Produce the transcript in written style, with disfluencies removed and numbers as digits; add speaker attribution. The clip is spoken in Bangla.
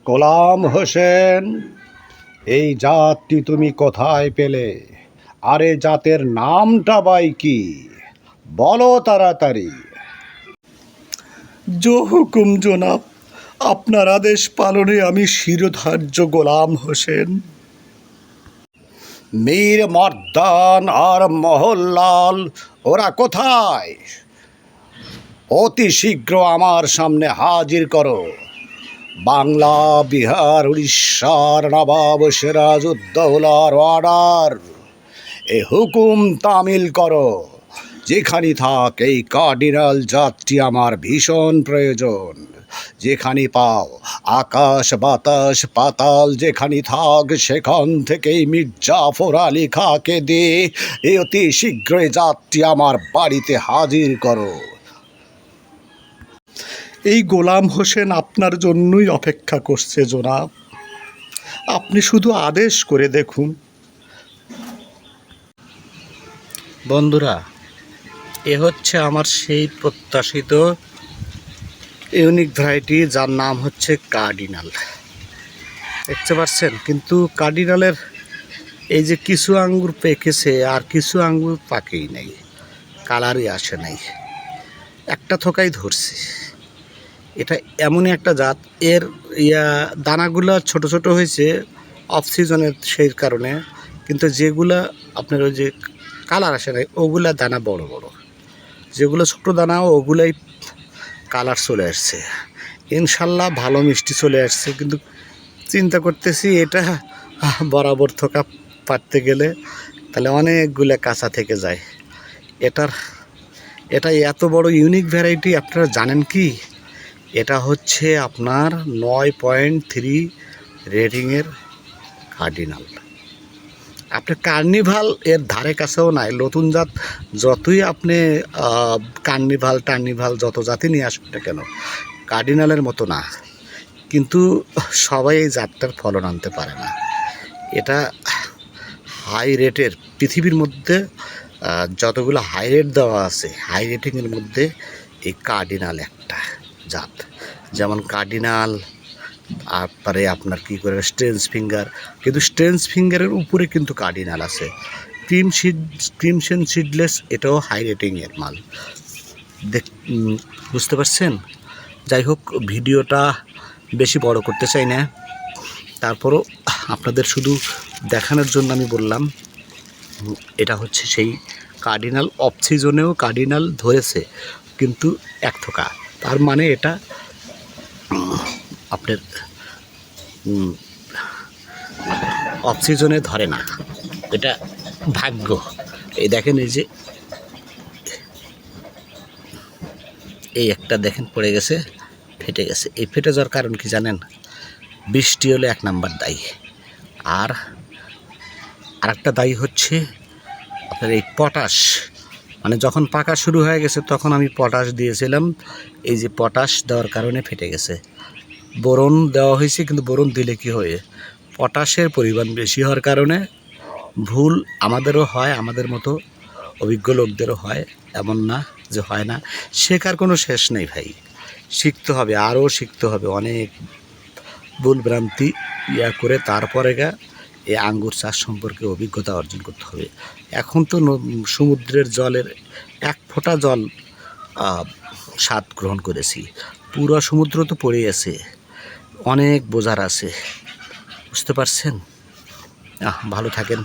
Speaker 1: গোলাম হোসেন, এই জাতটি তুমি কোথায় পেলে? আরে জাতের নামটা বাই কি? বলো তাড়াতাড়ি।
Speaker 2: জো হুকুম জনাব, আপনার আদেশ পালনে আমি শিরোধার্য গোলাম হোসেন।
Speaker 1: মীর মর্দান আর মোহনলাল ওরা কোথায়? অতি শীঘ্র আমার সামনে হাজির করো। বাংলা, বিহার, উড়িষ্যার নবাব সিরাজউদ্দৌলার অর্ডার। এ হুকুম তামিল করো। যেখানে থাক এই কার্ডিনাল জাতটি আমার ভীষণ প্রয়োজন। যেখানে পাও, আকাশ বাতাস পাতাল যেখানে থাক, সেখান থেকেই মির্জাফর আলী খাঁকে দিয়ে অতি শীঘ্রই জাতটি আমার বাড়িতে হাজির করো।
Speaker 2: এই গোলাম হোসেন আপনার জন্যই অপেক্ষা করছে জনাব, আপনি শুধু আদেশ করে দেখুন।
Speaker 3: বন্ধুরা, এ হচ্ছে আমার সেই প্রত্যাশিত ইউনিক ভ্যারাইটি, যার নাম হচ্ছে কার্ডিনাল। দেখতে পাচ্ছেন, কিন্তু কার্ডিনালের এই যে কিছু আঙ্গুর পেকেছে আর কিছু আঙ্গুর পাকেই নাই, কালারই আসে নাই, একটা থোকাই ধরছে। এটা এমনই একটা জাত, এর দানাগুলো ছোট ছোট হয়েছে অফ সিজনের সেই কারণে, কিন্তু যেগুলা আপনার ওই যে কালার আসে নাই ওগুলা দানা বড় বড়, যেগুলো ছোটো দানা ওগুলাই কালার চলে আসছে। ইনশাল্লাহ ভালো মিষ্টি চলে আসছে, কিন্তু চিন্তা করতেছি এটা বরাবর থোকা পারতে গেলে তাহলে অনেকগুলো কাঁচা থেকে যায়। এটা এত বড় ইউনিক ভ্যারাইটি, আপনারা জানেন কি? এটা হচ্ছে আপনার 9.3 রেটিংয়ের কার্ডিনাল। আপনার কার্নিভাল এর ধারে কাছেও নাই। নতুন জাত যতই আপনি টার্নিভাল যত জাতি নিয়ে আসুন না কেন, কার্ডিনালের মতো না। কিন্তু সবাই এই জাতটার ফলন আনতে পারে না। এটা হাই রেটের, পৃথিবীর মধ্যে যতগুলো হাই রেট দেওয়া আছে, হাই রেটিংয়ের মধ্যে এই কার্ডিনাল একটা জাত। যেমন কার্ডিনাল, তারপরে আপনার কী করে স্ট্রেঞ্জ ফিঙ্গার, কিন্তু স্ট্রেঞ্জ ফিঙ্গারের উপরে কিন্তু কার্ডিনাল আছে। ক্রিমসন সিডলেস, এটাও হাই রেটিংয়ের মাল। বুঝতে পারছেন? যাই হোক, ভিডিওটা বেশি বড় করতে চাই না, তারপরও আপনাদের শুধু দেখানোর জন্য আমি বললাম। এটা হচ্ছে সেই কার্ডিনাল, অফ সিজনেও কার্ডিনাল ধরেছে কিন্তু এক থোকা, তার মানে এটা আপনার অফ সিজনে ধরে না, এটা ভাগ্য। এই দেখেন, এই যে এই একটা দেখেন পড়ে গেছে, ফেটে গেছে। এই ফেটে যাওয়ার কারণ কি জানেন? বৃষ্টি হলে এক নাম্বার দায়ী। আর আরেকটা দায়ী হচ্ছে আপনার এই পটাশ, মানে যখন পাকা শুরু হয়ে গেছে তখন আমি পটাশ দিয়েছিলাম, এই যে পটাশ দেওয়ার কারণে ফেটে গেছে। বোরন দেওয়া হয়েছে, কিন্তু বোরন দিলে কি হয়, পটাশের পরিমাণ বেশি হওয়ার কারণে ভুল আমাদেরও হয়, আমাদের মতো অভিজ্ঞ লোকদেরও হয়, এমন না যে হয় না। শেখার কোনো শেষ নেই ভাই, শিখতে হবে, আরও শিখতে হবে, অনেক ভুলভ্রান্তি করে তারপরে এই আঙ্গুর চাষ সম্পর্কে অভিজ্ঞতা অর্জন করতে হবে। এখন তো সমুদ্রের জলের এক ফোঁটা জল স্বাদ গ্রহণ করেছি, পুরো সমুদ্র তো পড়ে আছে, অনেক বোঝার আছে। বুঝতে পারছেন? ভালো থাকেন।